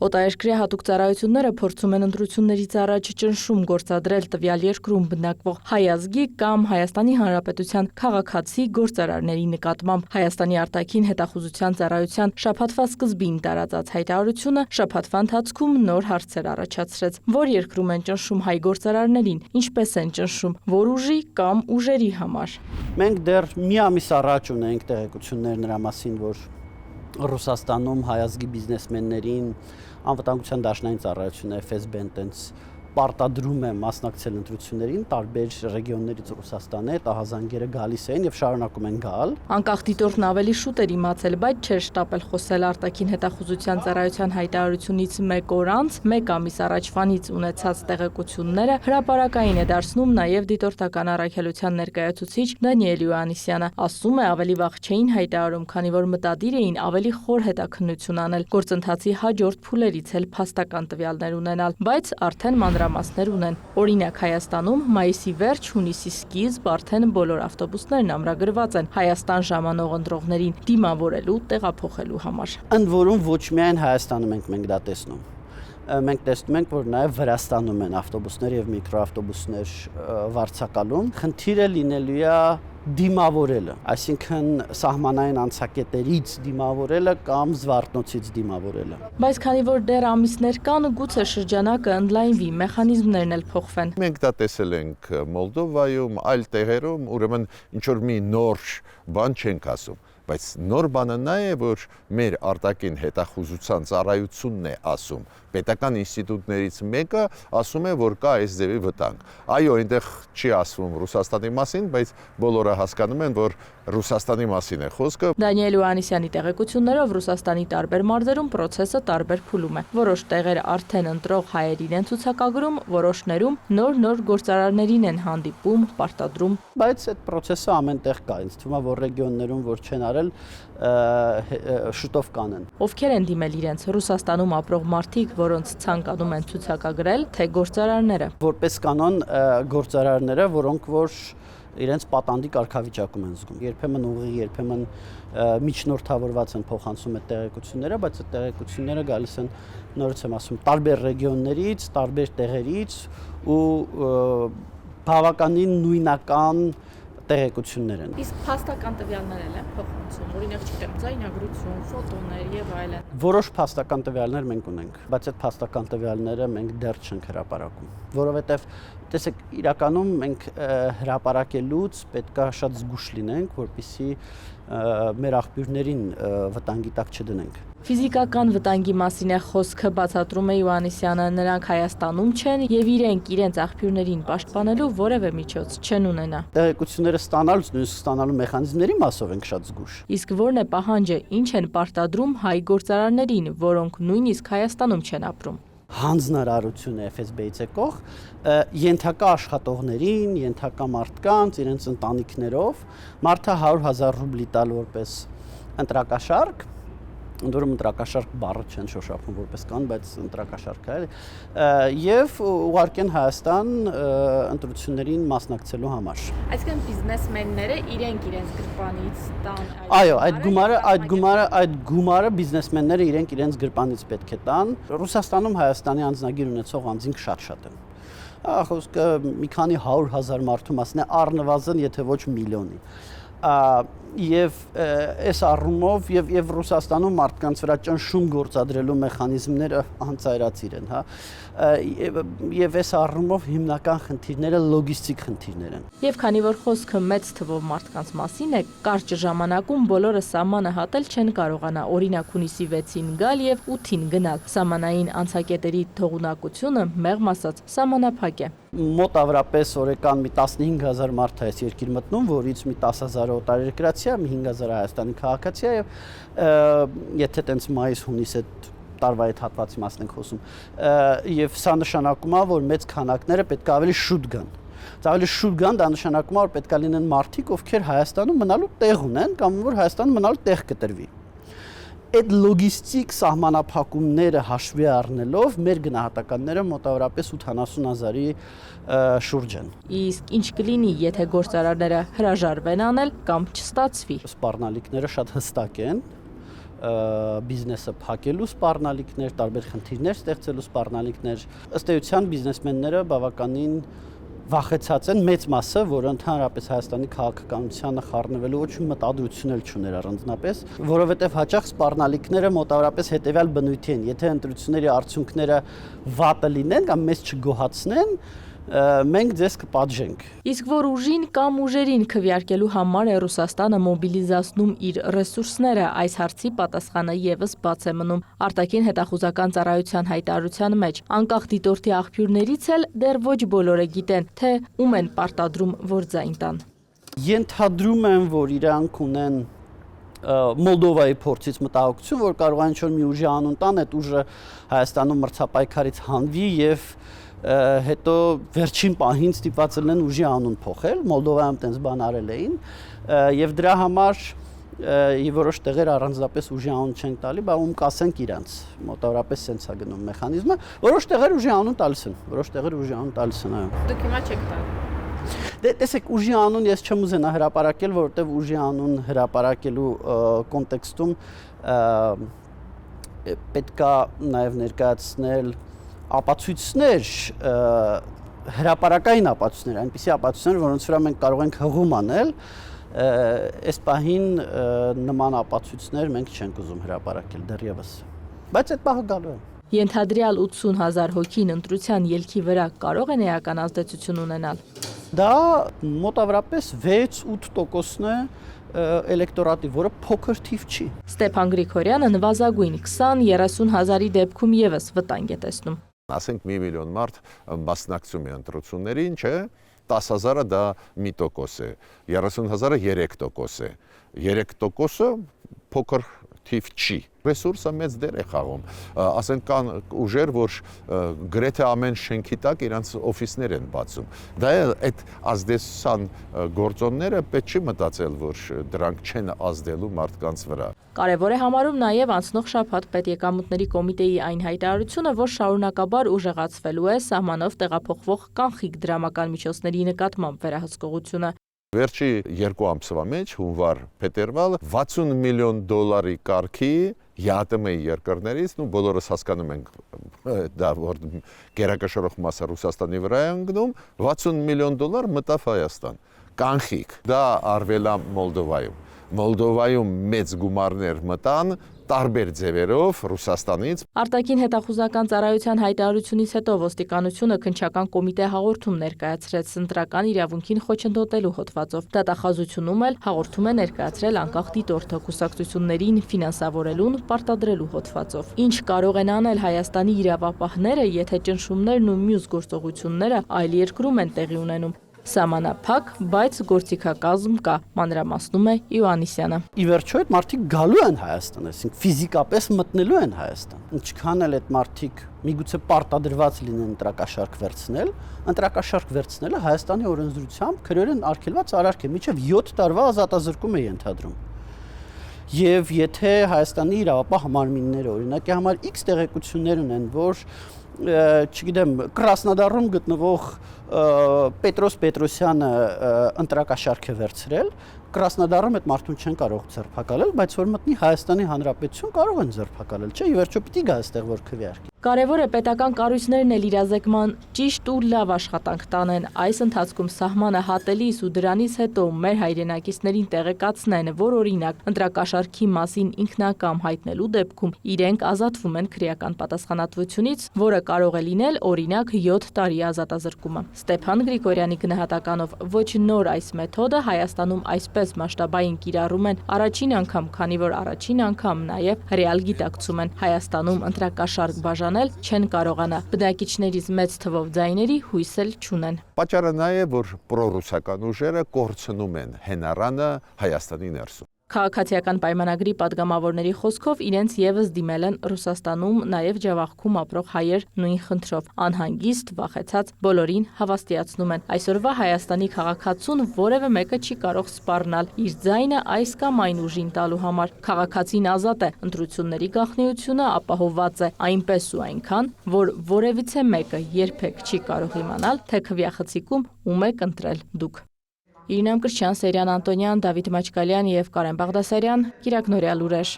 Օտարերկրյա հատուկ ծառայությունները փորձում են ընտրություններից առաջ ճնշում գործադրել տվյալ երկրում բնակվող հայ ազգի կամ Հայաստանի Հանրապետության քաղաքացի գործարարների նկատմամբ։ Հայաստանի արտաքին հետախուզության ծառայության շաբաթվա սկզբին տարածած հայտարարությունը շաբաթվա ընթացքում նոր հարցեր առաջացրեց։ Որ երկրում են ճնշում հայ գործարարներին, ինչպես են ճնշում, որ ուժի կամ ուժերի համար։ Մենք դեռ մի ամիս առաջ ունենք տեղեկություններ նրա մասին, որ Ռուսաստանում հայ ազգի բիզնեսմեններին անվտանգության դաշնային ծառայությունը FSB-ն տենց պարտադրում է մասնակցել ընտրություններին տարբեր ռեգիոններից Ռուսաստանի հետ, ահազանգերը գալիս են եւ շարունակում են գալ։ Անկախ դիտորդն ավելի շուտ էր իմացել, բայց չէր շտապել խոսել արտաքին հետախուզության ծառայության հայտարարությունից մեկ օր անց, մեկ ամիս առաջվանից ունեցած տեղեկությունները հրապարակային է դարձնում նաեւ դիտորդական առաքելության ներկայացուցիչ Դանիել Յոհաննիսյանը։ Ասում է, ավելի վաղ չէին հայտարարում, քանի որ մտադիր էին ավելի խոր հետաքննություն անել, գործընթացի հաջորդ փուլերից էլ փաստական տվյալներ ունենալ, բայց արդեն մանրամասներ ունեն։ Օրինակ Հայաստանում մայիսի վերջ, հունիսի սկիզբ արդեն բոլոր ավտոբուսներն ամրագրված են Հայաստան ժամանող ընտրողներին դիմավորելու, տեղափոխելու համար։ Ընդ որում ոչ միայն Հայաստանում ենք դա տեսնում։ Մենք տեսնում ենք, որ նաև Վրաստանում են ավտոբուսներ եւ միկրոավտոբուսներ վարձակալում։ Խնդիրը լինելու է դիմավորելը, այսինքն սահմանային անցակետերից դիմավորելը կամ զվարթնոցից դիմավորելը։ Բայց քանի որ դեռ ամիսներ կան, գուցե շրջանակը ընդլայնվի, մեխանիզմներն էլ փոխվեն։ Մենք դա տեսել ենք Մոլդովայում, այլ տեղերում, ուրեմն ինչ որ մի նոր բան չենք ասում, բայց նոր բանը նա է, որ մեր արտաքին հետախուզության ծառայությունն է ասում, պետական ինստիտուտներից մեկը ասում է, որ կա այս ձևի վտանգ։ Այո, այնտեղ չի ասվում Ռուսաստանի մասին, բայց բոլորը հասկանում են, որ Ռուսաստանի մասին է խոսքը։ Դանիել Յոհաննիսյանի տեղեկություններով Ռուսաստանի տարբեր մարզերում process-ը տարբեր փուլում է։ Որոշ տեղեր արդեն ընտրող հայերին են ցուցակագրում, որոշներում նոր գործարարներին են հանդիպում, պարտադրում։ Բայց այդ process-ը ամենտեղ կա, ինձ թվում է, որ ռեգիոններում որ չեն արել, շուտով կանեն։ Ովքեր են դիմել իրենց Ռուսաստանում ապրող մարդիկ, որոնց ցանկանում են ցուցակագրել, թե գործարարները։ Որպես կանոն գործարարները, որոնք որ իրենց պատանդի կարգավիճակում են զգում։ Երբեմն ուղիղ, երբեմն միջնորդավորված են փոխանցում այդ տեղեկությունները, բայց այդ տեղեկությունները գալիս են, նորից եմ ասում, տարբեր ռեգիոններից, տարբեր տեղերից ու բավականին նույնական տեղեկություններ են։ Իսկ փաստական տվյալներ են փոխանցում, օրինակ չգիտեմ, ձայնագրություն, ֆոտոներ եւ այլն։ Որոշ փաստական տվյալներ մենք ունենք, բայց այդ փաստական տվյալները մենք դեռ չենք հրապարակում, որովհետեւ տեսեք, իրականում մենք հրապարակելուց պետքա շատ զգուշ լինենք, որպեսզի մեր աղբյուրներին վտանգի տակ չդնենք։ Ֆիզիկական վտանգի մասին է խոսքը, բացատրում է Յոհաննիսյանը, նրանք Հայաստանում չեն եւ իրենց աղբյուրներին պաշտպանելու որևէ միջոց չեն ունենա։ Տեղեկությունները ստանալուց, նույնիսկ ստանալու մեխանիզմների մասով ենք շատ զգուշ։ Իսկ ո՞րն է պահանջը, ինչ են պարտադրում հայ գործարարներին, որոնք նույնիսկ Հայաստանում չեն ապրում։ Հանձնարարություն է FSB-ից եկող, ենթակա աշխատողներին, ենթակա մարդկանց, իրենց ընտանիքներով, մարդը 100,000 ռուբլի տալ որպես ընտրակաշարք, ընդորում ընտրակաշարք բառը չեն շոշափում որպես կան, բայց ընտրակաշարք է, եւ ուղարկեն Հայաստան ընտրություններին մասնակցելու համար։ Այսինքն բիզնեսմենները իրենց գրպանից տան։ Այո, այդ գումարը բիզնեսմենները իրենց գրպանից պետք է տան։ Ռուսաստանում Հայաստանի անձնագիր ունեցող անձինք շատ են։ Խոսքը մի քանի 100,000 մարդու մասին է, առնվազն, եթե ոչ միլիոնի։ Եվ այս առումով եւ Ռուսաստանում մարդկանց վրա ճնշում գործադրելու մեխանիզմները անծայրացիր են, հա, եւ այս առումով հիմնական խնդիրները լոգիստիկ խնդիրներ են։ Եվ քանի որ խոսքը մեծ թվով մարդկանց մասին է, կարճ ժամանակում բոլորը սահմանը հատել չեն կարողանա, օրինակ հունիսի 6-ին գալ եւ 8-ին գնալ։ Սահմանային անցակետերի թողունակությունը, մեղմ ասած, սահմանափակ է։ Մոտավորապես օրական մի 15,000 մարդ է այս երկիր մտնում, որից մի 10,000 օտարերկրացի է, մի 5,000 Հայաստանի քաղաքացի է եւ եթե տենց մայիս-հունիս այդ տարվա այդ հատվածի մասն ենք խոսում, եւ սա նշանակում է, որ մեծ քանակները պետք է ավելի շուտ գան։ Ավելի շուտ գան, դա նշանակում է, որ պետք է լինեն մարդիկ, ովքեր Հայաստանում մնալու տեղ ունեն կամ որ Հայաստանում մնալու տեղ կտրվի։ Այդ լոգիստիկ սահմանափակումները հաշվի առնելով մեր գնահատականները մոտավորապես 80,000-ի շուրջ են։ Իսկ ինչ կլինի, եթե գործարարները հրաժարվեն անել կամ չստացվի։ Սպառնալիքները շատ հստակ են, բիզնեսը փակելու սպառնալիքներ, տարբեր խնդիրներ ստեղծելու սպառնալիքներ, ըստ էության բիզնեսմենները բավականին վախեցած են մեծ մասը, որը ընդհանրապես Հայաստանի քաղաքականությանը խառնվելու ոչ մի մտադրություն էլ չուներ առանձնապես, որովհետև հաճախ սպառնալիքները մոտավորապես հետևյալ բնույթի են, եթե ընտրությունների արդյունքները վատը լինեն կամ մեզ չգոհացնեն, մենք ձեզ կպատժենք։ Իսկ որ ուժին կամ ուժերին քվեարկելու համար է Ռուսաստանը մոբիլիզացնում իր ռեսուրսները, այս հարցի պատասխանը եւս բաց է մնում։ Արտաքին հետախուզական ծառայության հայտարարության մեջ անկախ դիտորդի աղբյուրներից էլ դեռ ոչ բոլորը գիտեն, թե ում են պարտադրում, որ ձայն տան։ Ենթադրում եմ, որ իրանք ունեն Մոլդովայի փորձից մտահոգություն, որ կարող է ինչ-որ մի ուժի անուն տան, այդ ուժը Հայաստանում մրցապայքարից հանվի եւ հետո վերջին պահին ստիպված են ուժի անուն փոխել, Մոլդովայում տենց բան արել էին, եւ դրա համար եւ որոշ տեղեր առանձնապես ուժի անուն չեն տալի, բա ում կասենք իրանց, մոտավորապես սենց է գնում մեխանիզմը, որոշ տեղեր ուժի անուն տալիս են, այո։ Դուք հիմա չեք տալի։ Դե տեսեք, ուժի անուն ես չեմ ուզենա հրապարակել, որովհետև ուժի անուն հրապարակելու կոնտեքստում պետք է նաև ներկայացնել ապացույցներ, հրապարակային ապացույցներ, այնպիսի ապացույցներ, որոնց վրա մենք կարող ենք հղում անել, այս պահին նման ապացույցներ մենք չենք ուզում հրապարակել դեռևս, բայց այդ պահը գալու է։ Ենթադրյալ 80,000 հոգին ընտրության ելքի վրա կարող են էական ազդեցություն ունենալ։ Դա մոտավորապես 6-8%-ն է էլեկտորատի, որը փոքր թիվ չի։ Ստեփան Գրիգորյանը նվազագույն 20-30,000-ի դեպքում եւս վտանգ է տեսնում։ Ասենք 1 միլիոն մարդ մասնակցում է ընտրություններին, չէ՞, 10,000-ը դա 1% է, 30,000-ը 3% է։ 3%-ը փոքր թիվ չի։ Ռեսուրսը մեծ դեր է խաղում։ Ասենք կան ուժեր, որ գրեթե ամեն շենքի տակ իրանց օֆիսներ են բացում։ Դա այդ ազդեցության գործոնները պետք չի մտածել, որ դրանք չեն ազդելու մարդկանց վրա։ Կարևոր է համարում նաև անցնող շաբաթ Պետեկամուտների կոմիտեի այն հայտարարությունը, որ շարունակաբար ուժեղացվելու է սահմանով տեղափոխվող կանխիկ դրամական միջոցների նկատմամբ վերահսկողությունը։ Վերջի 2 ամսվա մեջ հունվար-փետրվար 60 միլիոն դոլարի կարգի ԵԱՏՄ-ի երկրներից, բոլորս հասկանում ենք դա, որ գերակշռող մասը Ռուսաստանի վրա է ընկնում, 60 միլիոն դոլար մտավ Հայաստան, կանխիկ, դա արվել է Մոլդովայում։ Մոլդովայում մեծ գումարներ մտան տարբեր ձևերով Ռուսաստանից։ Արտաքին հետախուզական ծառայության հայտարարությունից հետո ոստիկանությունը քննչական կոմիտե հաղորդում ներկայացրեց ընտրական իրավունքին խոչընդոտելու հոդվածով։ Դատախազությունում էլ հաղորդում է ներկայացրել անկախ դիտորդը կուսակցություններին ֆինանսավորելուն պարտադրելու հոդվածով։ Ինչ կարող են անել Հայաստանի իրավապահները, եթե ճնշումներն ու մյուս գործողությունները այլ երկրում են տեղի ունենում։ Սահմանափակ, բայց գործիքակազմ կա, մանրամասնում է Իոաննիսյանը։ Ի վերջո այդ մարդիկ գալու են Հայաստան, այսինքն ֆիզիկապես մտնելու են Հայաստան։ Ինչքան էլ այդ մարդիկ միգուցե պարտադրված լինեն ընտրակաշարք վերցնելը Հայաստանի օրենսդրությամբ քրերեն արգելված արարք է, մինչև 7 տարվա ազատազրկում է ենթադրում։ Եվ եթե Հայաստանի իրավապահ մարմինները օրինակի համար X տեղեկություններ ունեն, որ չգիտեմ, Կրասնոդարում գտնվող Պետրոս Պետրոսյանը ընտրակաշարք է վերցրել, Կրասնոդարում այդ մարդուն չեն կարող ձերբակալել, բայց որ մտնի Հայաստանի Հանրապետություն կարող են ձերբակալել, չէ՞, ի վերջո պիտի գա այստեղ որ քվեարկի։ Կարևոր է պետական կառույցներն էլ իրազեկման ճիշտ ու լավ աշխատանք տանեն, այս ընթացքում սահմանը հատելիս ու դրանից հետո մեր հայրենակիցներին տեղեկացնեն, որ օրինակ ընտրակաշարքի մասին ինքնակամ հայտնելու դեպքում իրենք ազատվում են քրեական պատասխանատվությունից, որը կարող է լինել օրինակ 7 տարի ազատազրկումը։ Ստեփան Գրիգորյանի գնահատականով ոչ նոր այս մեթոդը Հայաստանում այսպես մասշտաբային կիրառում են առաջին անգամ, քանի որ առաջին անգամ նաև ռեալ գիտակցում են Հայաստանում ընտրակաշարք բաժանել չեն կարողանա, բնակիչներից մեծ թվով ձայների հույս էլ չունեն։ Պատճառը նա է, որ պրոռուսական ուժերը կորցնում են հենարանը Հայաստանի ներսում։ Քաղաքացիական պայմանագրի падգամավորների խոսքով իրենց եւս դիմել են Ռուսաստանում նաև Ջավախքում ապրող հայեր նույն խնդրով, անհանգիստ, վախեցած, բոլորին հավաստիացնում են։ Այսօրվա Հայաստանի քաղաքացուն որևէ մեկը չի կարող սպառնալ իր ձայնը այս կամ այն ուժին տալու համար։ Քաղաքացին ազատ է, ընտրությունների գաղտնիությունը ապահովված է այնպես ու այնքան, որ որևիցե մեկը երբեք չի կարող իմանալ, թե քվեախցիկում ում եք ընտրել դուք։ Իրինամ Կրչյան, Սերյան Անտոնյան, Դավիթ Մաչկալյան և Կարեն Բաղդասարյան, Կիրակնորյալ լուրեր։